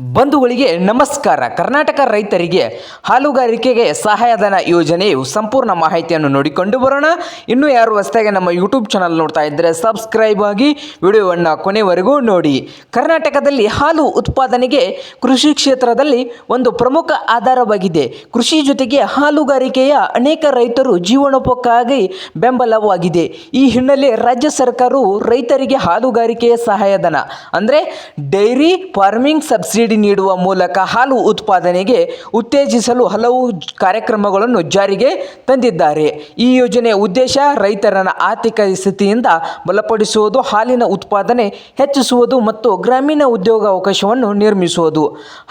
ಬಂಧುಗಳಿಗೆ ನಮಸ್ಕಾರ. ಕರ್ನಾಟಕ ರೈತರಿಗೆ ಹಾಲುಗಾರಿಕೆಗೆ ಸಹಾಯಧನ ಯೋಜನೆಯು ಸಂಪೂರ್ಣ ಮಾಹಿತಿಯನ್ನು ನೋಡಿಕೊಂಡು ಬರೋಣ. ಇನ್ನೂ ಯಾರು ಹೊಸದಾಗಿ ನಮ್ಮ ಯೂಟ್ಯೂಬ್ ಚಾನಲ್ ನೋಡ್ತಾ ಇದ್ದರೆ ಸಬ್ಸ್ಕ್ರೈಬ್ ಆಗಿ ವಿಡಿಯೋವನ್ನು ಕೊನೆವರೆಗೂ ನೋಡಿ. ಕರ್ನಾಟಕದಲ್ಲಿ ಹಾಲು ಉತ್ಪಾದನೆಗೆ ಕೃಷಿ ಕ್ಷೇತ್ರದಲ್ಲಿ ಒಂದು ಪ್ರಮುಖ ಆಧಾರವಾಗಿದೆ. ಕೃಷಿ ಜೊತೆಗೆ ಹಾಲುಗಾರಿಕೆಯ ಅನೇಕ ರೈತರು ಜೀವನೋಪಾಯಕ್ಕಾಗಿ ಬೆಂಬಲವಾಗಿದೆ. ಈ ಹಿನ್ನೆಲೆ ರಾಜ್ಯ ಸರ್ಕಾರವು ರೈತರಿಗೆ ಹಾಲುಗಾರಿಕೆಯ ಸಹಾಯಧನ ಅಂದರೆ ಡೈರಿ ಫಾರ್ಮಿಂಗ್ ಸಬ್ಸಿಡಿ ನೀಡುವ ಮೂಲಕ ಹಾಲು ಉತ್ಪಾದನೆಗೆ ಉತ್ತೇಜಿಸಲು ಹಲವು ಕಾರ್ಯಕ್ರಮಗಳನ್ನು ಜಾರಿಗೆ ತಂದಿದ್ದಾರೆ. ಈ ಯೋಜನೆಯ ಉದ್ದೇಶ ರೈತರನ್ನ ಆರ್ಥಿಕ ಸ್ಥಿತಿಯಿಂದ ಬಲಪಡಿಸುವುದು, ಹಾಲಿನ ಉತ್ಪಾದನೆ ಹೆಚ್ಚಿಸುವುದು ಮತ್ತು ಗ್ರಾಮೀಣ ಉದ್ಯೋಗಾವಕಾಶವನ್ನು ನಿರ್ಮಿಸುವುದು.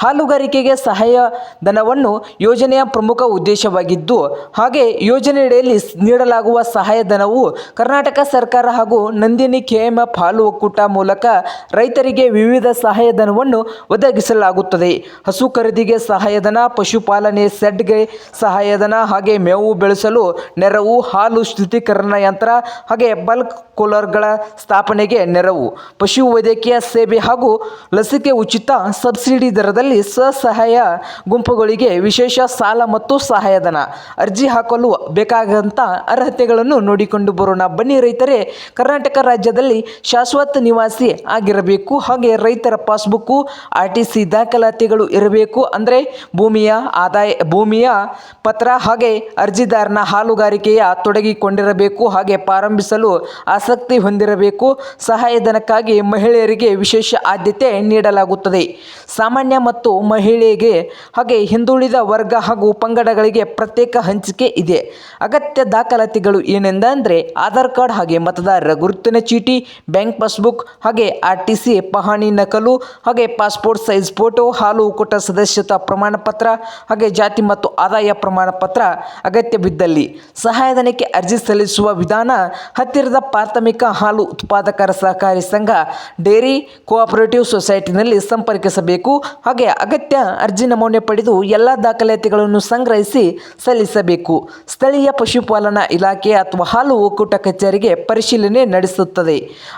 ಹಾಲುಗಾರಿಕೆಗೆ ಸಹಾಯಧನವನ್ನು ಯೋಜನೆಯ ಪ್ರಮುಖ ಉದ್ದೇಶವಾಗಿದ್ದು, ಹಾಗೆ ಯೋಜನೆಯಡಿಯಲ್ಲಿ ನೀಡಲಾಗುವ ಸಹಾಯಧನವು ಕರ್ನಾಟಕ ಸರ್ಕಾರ ಹಾಗೂ ನಂದಿನಿ ಕೆಎಂಎಫ್ ಹಾಲು ಒಕ್ಕೂಟ ಮೂಲಕ ರೈತರಿಗೆ ವಿವಿಧ ಸಹಾಯಧನವನ್ನು ಒದಗಿಸಲಾಗುತ್ತದೆ. ಹಸು ಖರೀದಿಗೆ ಸಹಾಯಧನ, ಪಶುಪಾಲನೆ ಸೆಡ್ಗೆ ಸಹಾಯಧನ, ಹಾಗೆ ಮೇವು ಬೆಳೆಸಲು ನೆರವು, ಹಾಲು ಶುದ್ಧೀಕರಣ ಯಂತ್ರ, ಹಾಗೆ ಬಲ್ಕ್ ಕೂಲರ್ಗಳ ಸ್ಥಾಪನೆಗೆ ನೆರವು, ಪಶು ವೈದ್ಯಕೀಯ ಸೇವೆ ಹಾಗೂ ಲಸಿಕೆ ಉಚಿತ, ಸಬ್ಸಿಡಿ ದರದಲ್ಲಿ ಸ್ವಸಹಾಯ ಗುಂಪುಗಳಿಗೆ ವಿಶೇಷ ಸಾಲ ಮತ್ತು ಸಹಾಯಧನ. ಅರ್ಜಿ ಹಾಕಲು ಬೇಕಾದಂಥ ಅರ್ಹತೆಗಳನ್ನು ನೋಡಿಕೊಂಡು ಬರೋಣ. ಬನ್ನಿ ರೈತರೇ, ಕರ್ನಾಟಕ ರಾಜ್ಯದಲ್ಲಿ ಶಾಶ್ವತ ನಿವಾಸಿ ಆಗಿರಬೇಕು, ಹಾಗೆ ರೈತರ ಪಾಸ್ಬುಕ್ಕು RTC ದಾಖಲಾತಿಗಳು ಇರಬೇಕು. ಅಂದರೆ ಭೂಮಿಯ ಪತ್ರ, ಹಾಗೆ ಅರ್ಜಿದಾರನ ಹಾಲುಗಾರಿಕೆಯ ತೊಡಗಿಕೊಂಡಿರಬೇಕು, ಹಾಗೆ ಪ್ರಾರಂಭಿಸಲು ಆಸಕ್ತಿ ಹೊಂದಿರಬೇಕು. ಸಹಾಯಧನಕ್ಕಾಗಿ ಮಹಿಳೆಯರಿಗೆ ವಿಶೇಷ ಆದ್ಯತೆ ನೀಡಲಾಗುತ್ತದೆ. ಸಾಮಾನ್ಯ ಮತ್ತು ಮಹಿಳೆಗೆ ಹಾಗೆ ಹಿಂದುಳಿದ ವರ್ಗ ಹಾಗೂ ಪಂಗಡಗಳಿಗೆ ಪ್ರತ್ಯೇಕ ಹಂಚಿಕೆ ಇದೆ. ಅಗತ್ಯ ದಾಖಲಾತಿಗಳು ಏನೆಂದರೆ ಆಧಾರ್ ಕಾರ್ಡ್, ಹಾಗೆ ಮತದಾರರ ಗುರುತಿನ ಚೀಟಿ, ಬ್ಯಾಂಕ್ ಪಾಸ್ಬುಕ್, ಹಾಗೆ RTC ಪಹಣಿ ನಕಲು, ಹಾಗೆ ಪಾಸ್ಪೋರ್ಟ್ ಸೈಜ್ ಫೋಟೋ, ಹಾಲು ಒಕ್ಕೂಟ ಸದಸ್ಯತ್ವ ಪ್ರಮಾಣ ಪತ್ರ, ಹಾಗೆ ಜಾತಿ ಮತ್ತು ಆದಾಯ ಪ್ರಮಾಣ ಪತ್ರ ಅಗತ್ಯವಿದ್ದಲ್ಲಿ. ಸಹಾಯಧನಕ್ಕೆ ಅರ್ಜಿ ಸಲ್ಲಿಸುವ ವಿಧಾನ: ಹತ್ತಿರದ ಪ್ರಾಥಮಿಕ ಹಾಲು ಉತ್ಪಾದಕರ ಸಹಕಾರಿ ಸಂಘ, ಡೈರಿ ಕೋಆಪರೇಟಿವ್ ಸೊಸೈಟಿನಲ್ಲಿ ಸಂಪರ್ಕಿಸಬೇಕು. ಹಾಗೆ ಅಗತ್ಯ ಅರ್ಜಿ ನಮೂನೆ ಪಡೆದು ಎಲ್ಲ ದಾಖಲಾತಿಗಳನ್ನು ಸಂಗ್ರಹಿಸಿ ಸಲ್ಲಿಸಬೇಕು. ಸ್ಥಳೀಯ ಪಶುಪಾಲನಾ ಇಲಾಖೆ ಅಥವಾ ಹಾಲು ಒಕ್ಕೂಟ ಕಚೇರಿಗೆ ಪರಿಶೀಲನೆ ನಡೆಸುತ್ತದೆ.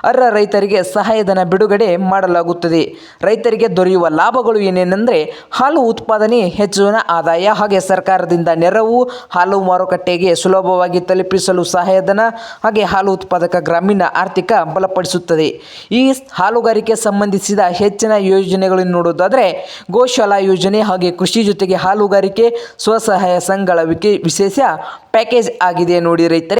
ಅರ್ಹ ರೈತರಿಗೆ ಸಹಾಯಧನ ಬಿಡುಗಡೆ ಮಾಡಲಾಗುತ್ತದೆ. ರೈತರಿಗೆ ದೊರೆಯುವ ಲಾಭಗಳು ಏನೇನೆಂದರೆ ಹಾಲು ಉತ್ಪಾದನೆ, ಹೆಚ್ಚಿನ ಆದಾಯ, ಹಾಗೆ ಸರ್ಕಾರದಿಂದ ನೆರವು, ಹಾಲು ಮಾರುಕಟ್ಟೆಗೆ ಸುಲಭವಾಗಿ ತಲುಪಿಸಲು ಸಹಾಯಧನ, ಹಾಗೆ ಹಾಲು ಉತ್ಪಾದಕ ಗ್ರಾಮೀಣ ಆರ್ಥಿಕ ಬಲಪಡಿಸುತ್ತದೆ. ಈ ಹಾಲುಗಾರಿಕೆ ಸಂಬಂಧಿಸಿದ ಹೆಚ್ಚಿನ ಯೋಜನೆಗಳನ್ನು ನೋಡೋದಾದರೆ ಗೋಶಾಲಾ ಯೋಜನೆ, ಹಾಗೆ ಕೃಷಿ ಜೊತೆಗೆ ಹಾಲುಗಾರಿಕೆ ಸ್ವಸಹಾಯ ಸಂಘಗಳ ವಿಶೇಷ ಪ್ಯಾಕೇಜ್ ಆಗಿದೆ ನೋಡಿ ರೈತರೇ.